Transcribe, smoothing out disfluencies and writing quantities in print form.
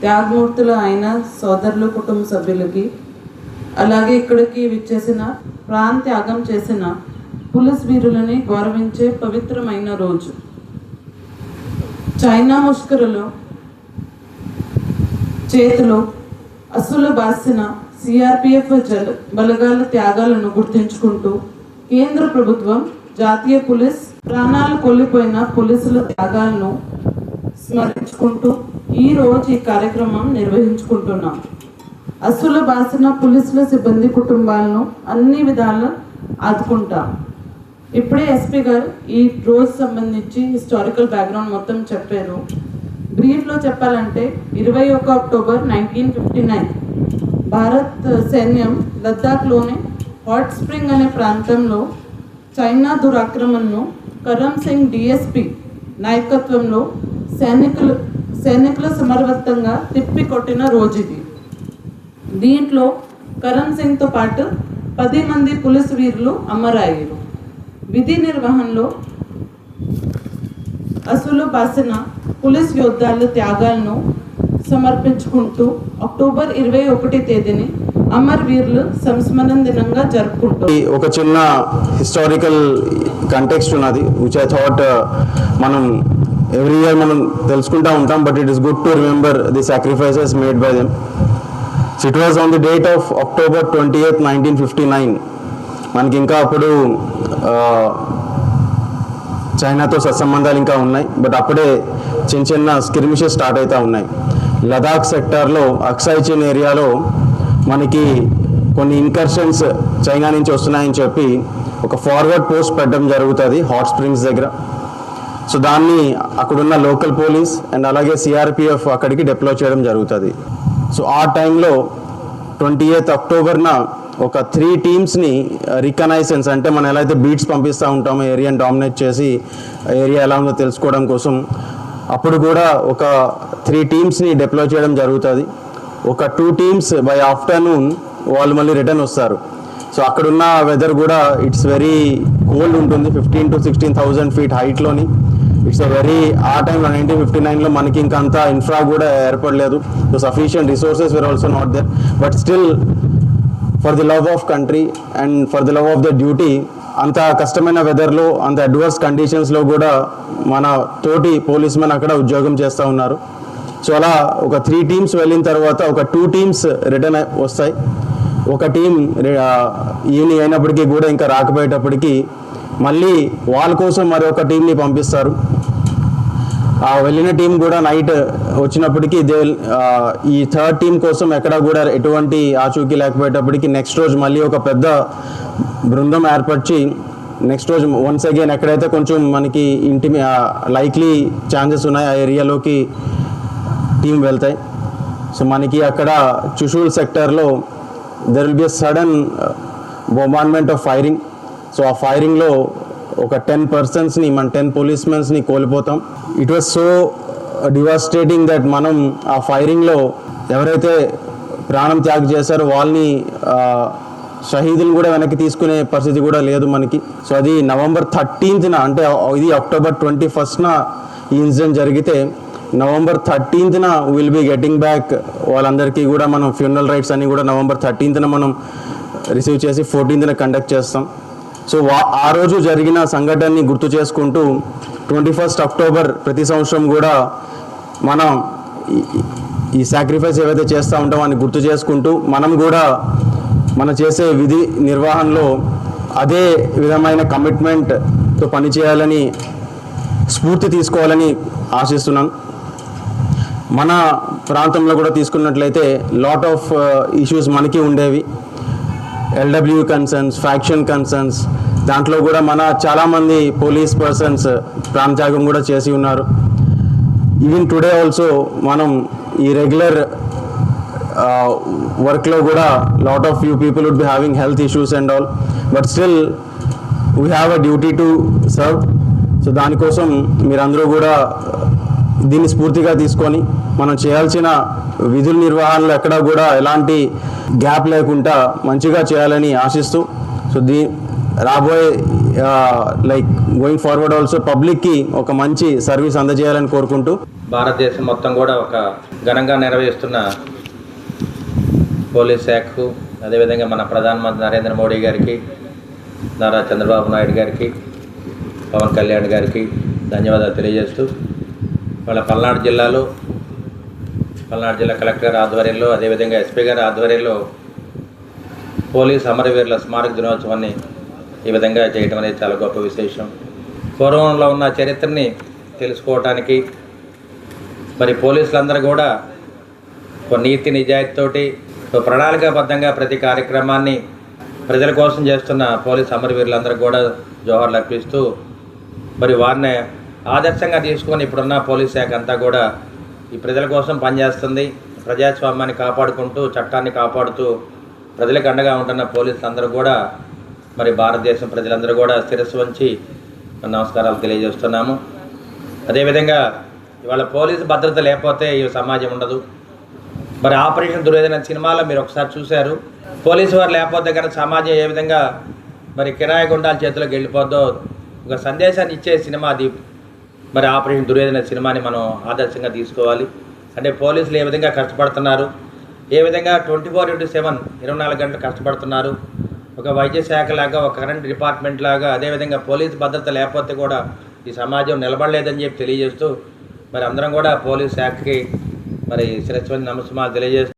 త్యాగమూర్తులు అయిన సోదరులు, కుటుంబ సభ్యులకి, అలాగే ఇక్కడికి విచ్చేసిన ప్రాణ త్యాగం చేసిన పోలీస్ వీరులని గౌరవించే పవిత్రమైన రోజు. చైనా ముష్కరులు చేతిలో అసలు బాసిన సిఆర్పిఎఫ్ బలగాల త్యాగాలను గుర్తించుకుంటూ కేంద్ర ప్రభుత్వం జాతీయ పోలీస్ ప్రాణాలు కోల్పోయిన పోలీసుల త్యాగాలను స్మరించుకుంటూ ఈరోజు ఈ కార్యక్రమం నిర్వహించుకుంటున్నాం. అసలు బాసిన పోలీసుల సిబ్బంది కుటుంబాలను అన్ని విధాలు ఆదుకుంటాం. ఇప్పుడే ఎస్పీ గారు ఈ రోజు సంబంధించి హిస్టారికల్ బ్యాక్గ్రౌండ్ మొత్తం చెప్పారు. బ్రీఫ్లో చెప్పాలంటే 21 అక్టోబర్ 1959 భారత్ సైన్యం లద్దాఖ్లోని హాట్ స్ప్రింగ్ అనే ప్రాంతంలో చైనా దురాక్రమణను కరమ్ సింగ్ డిఎస్పి నాయకత్వంలో సైనికులు సమర్థవంతంగా తిప్పికొట్టిన రోజు ఇది. దీంట్లో కరమ్ సింగ్తో పాటు 10 మంది పోలీసు వీరులు అమరయ్యారు. విధి నిర్వహణలో అసలు బాసిన పోలీస్ యోద్ధాల త్యాగాలను సమర్పించుకుంటూ అక్టోబర్ 21 తేదీని అమర్ వీరులు సంస్మరణ దినంగా జరుపుకుంటాం. ఒక చిన్న హిస్టారికల్ కంటెక్స్ట్ ఉన్నది విచ్ ఐ థాట్ మనం ఎవ్రీ ఇయర్ మనం తెలుసుకుంటూ ఉంటాం, but it is good to remember the sacrifices made by them. It was on the date of October 28, 1959. మనకి ఇంకా అప్పుడు చైనాతో సత్సంబంధాలు ఇంకా ఉన్నాయి, బట్ అప్పుడే చిన్న చిన్న స్కిర్మిషెస్ స్టార్ట్ అవుతూ ఉన్నాయి. లదాఖ్ సెక్టార్లో అక్సాయ్ చిన్ ఏరియాలో మనకి కొన్ని ఇన్కర్షన్స్ చైనా నుంచి వస్తున్నాయని చెప్పి ఒక ఫార్వర్డ్ పోస్ట్ పెట్టడం జరుగుతుంది హాట్ స్ప్రింగ్స్ దగ్గర. సో దాన్ని అక్కడున్న లోకల్ పోలీస్ అండ్ అలాగే సిఆర్పిఎఫ్ అక్కడికి డిప్లాయ్ చేయడం జరుగుతుంది. సో ఆ టైంలో 28 అక్టోబర్న ఒక 3 టీమ్స్ని రికనైసెన్స్, అంటే మనం ఎలా అయితే బీట్స్ పంపిస్తూ ఉంటామో ఏరియాని డామినేట్ చేసి ఏరియా ఎలా ఉందో తెలుసుకోవడం కోసం, అప్పుడు కూడా ఒక 3 టీమ్స్ని డిప్లాయ్ చేయడం జరుగుతుంది. ఒక 2 టీమ్స్ బై ఆఫ్టర్నూన్ వాళ్ళు మళ్ళీ రిటర్న్ వస్తారు. సో అక్కడున్న వెదర్ కూడా ఇట్స్ వెరీ కోల్డ్ ఉంటుంది, 15,000 to 16,000 feet హైట్లోని. ఇట్స్ అ వెరీ, ఆ టైంలో 1959లో మనకి ఇంకా అంత ఇన్ఫ్రా కూడా ఏర్పడలేదు. So sufficient resources were also not there, but still for the love of country and for the love of the duty అంత కష్టమైన వెదర్లో, అంత అడ్వర్స్ కండిషన్స్లో కూడా మన తోటి పోలీస్ మెన్ అక్కడ ఉద్యోగం చేస్తూ ఉన్నారు. సో అలా ఒక 3 టీమ్స్ వెళ్ళిన తర్వాత ఒక 2 టీమ్స్ రిటర్న్ వస్తాయి. ఒక టీం ఈవినింగ్ అయినప్పటికీ కూడా ఇంకా రాకపోయేటప్పటికీ మళ్ళీ వాళ్ళ కోసం మరొక టీంని పంపిస్తారు. ఆ వెళ్ళిన టీం కూడా నైట్ వచ్చినప్పటికీ ఈ 3rd టీం కోసం ఎక్కడా కూడా ఎటువంటి ఆచూకీ లేకపోయేటప్పటికి నెక్స్ట్ రోజు మళ్ళీ ఒక పెద్ద బృందం ఏర్పరిచి నెక్స్ట్ రోజు వన్స్ అగైన్ ఎక్కడైతే కొంచెం మనకి లైక్లీ ఛాన్సెస్ ఉన్నాయి ఆ ఏరియాలోకి టీం వెళ్తాయి. సో మనకి అక్కడ చుషూల్ సెక్టర్లో there will be sudden bombardment of firing. So ఆ ఫైరింగ్లో ఒక 10 పర్సన్స్ని, మన 10 పోలీస్మెన్స్ని కోల్పోతాం. It was so devastating that మనం ఆ ఫైరింగ్లో ఎవరైతే ప్రాణం త్యాగం చేశారో వాళ్ళని షహీదులను కూడా వెనక్కి తీసుకునే పరిస్థితి కూడా లేదు మనకి. సో అది నవంబర్ 13th, అంటే ఇది అక్టోబర్ 21st ఈ ఇన్సిడెంట్ జరిగితే November 13th will be getting back వాళ్ళందరికీ కూడా మనం ఫ్యూనరల్ రైట్స్ అన్ని కూడా నవంబర్ 13th మనం రిసీవ్ చేసి 14th కండక్ట్ చేస్తాం. సో ఆ రోజు జరిగిన సంఘటనని గుర్తు చేసుకుంటూ 21st అక్టోబర్ ప్రతి సంవత్సరం కూడా మనం ఈ సాక్రిఫైస్ ఏవైతే చేస్తూ ఉంటామో అని గుర్తు చేసుకుంటూ మనం కూడా మనం చేసే విధి నిర్వహణలో అదే విధమైన కమిట్మెంట్తో పనిచేయాలని, స్ఫూర్తి తీసుకోవాలని ఆశిస్తున్నాను. మన ప్రాంతంలో కూడా తీసుకున్నట్లయితే లాట్ ఆఫ్ ఇష్యూస్ మనకి ఉండేవి. ఎల్డబ్ల్యూ కన్సర్న్స్, ఫ్యాక్షన్ కన్సర్న్స్, దాంట్లో కూడా మన చాలామంది పోలీస్ పర్సన్స్ ప్రాణత్యాగం కూడా చేసి ఉన్నారు. ఈవెన్ టుడే ఆల్సో మనం ఈ రెగ్యులర్ వర్క్లో కూడా lot of few people would be having health issues and all, but still we have a duty to serve. So దానికోసం మీరందరూ కూడా దీన్ని స్ఫూర్తిగా తీసుకొని మనం చేయాల్సిన విధుల నిర్వహణలో ఎక్కడా కూడా ఎలాంటి గ్యాప్ లేకుండా మంచిగా చేయాలని ఆశిస్తూ, సో రాబోయే గోయింగ్ ఫార్వర్డ్ ఆల్సో పబ్లిక్కి ఒక మంచి సర్వీస్ అందజేయాలని కోరుకుంటూ భారతదేశం మొత్తం కూడా ఒక ఘనంగా నిర్వహిస్తున్న పోలీస్ శాఖకు, అదేవిధంగా మన ప్రధానమంత్రి నరేంద్ర మోడీ గారికి, నారా చంద్రబాబు నాయుడు గారికి, పవన్ కళ్యాణ్ గారికి ధన్యవాదాలు తెలియజేస్తూ, వాళ్ళ పల్నాడు జిల్లా కలెక్టర్ గారి ఆధ్వర్యంలో, అదేవిధంగా ఎస్పీ గారి ఆధ్వర్యంలో పోలీస్ అమరవీరుల స్మారక దినోత్సవాన్ని ఈ విధంగా చేయడం అనేది చాలా గొప్ప విశేషం. పూర్వంలో ఉన్న చరిత్రని తెలుసుకోవటానికి మరి పోలీసులందరూ కూడా ఒక నీతి నిజాయితీతోటి ప్రణాళికాబద్ధంగా ప్రతి కార్యక్రమాన్ని ప్రజల కోసం చేస్తున్న పోలీస్ అమరవీరులందరూ కూడా జోహార్లు అర్పిస్తూ మరి వారిని ఆదర్శంగా తీసుకొని ఇప్పుడున్న పోలీస్ శాఖ అంతా కూడా ఈ ప్రజల కోసం పనిచేస్తుంది. ప్రజాస్వామ్యాన్ని కాపాడుకుంటూ, చట్టాన్ని కాపాడుతూ ప్రజలకు అండగా ఉంటున్న పోలీసులందరూ కూడా మరి భారతదేశం ప్రజలందరూ కూడా శిరస్సు వంచి నమస్కారాలు తెలియజేస్తున్నాము. అదేవిధంగా ఇవాళ పోలీసు భద్రత లేకపోతే ఈ సమాజం ఉండదు. మరి ఆపరేషన్ దుర్యోధన సినిమాలో మీరు ఒకసారి చూశారు. పోలీసు వారు లేకపోతే కనుక సమాజం ఏ విధంగా మరి కిరాయి గుండాల చేతిలోకి వెళ్ళిపోద్దో ఒక సందేశాన్ని ఇచ్చే సినిమా అది. మరి ఆపరేషన్ దుర్యోధన సినిమాని మనం ఆదర్శంగా తీసుకోవాలి. అంటే పోలీసులు ఏ విధంగా కష్టపడుతున్నారు, ఏ విధంగా 24/7 24 గంటలు కష్టపడుతున్నారు, ఒక వైద్య శాఖ లాగా, ఒక కరెంట్ డిపార్ట్మెంట్ లాగా, అదేవిధంగా పోలీసు భద్రత లేకపోతే కూడా ఈ సమాజం నిలబడలేదని చెప్పి తెలియజేస్తూ మరి అందరం కూడా పోలీస్ శాఖకి మరి శిరస్సు నమస్కారాలు తెలియజేస్తూ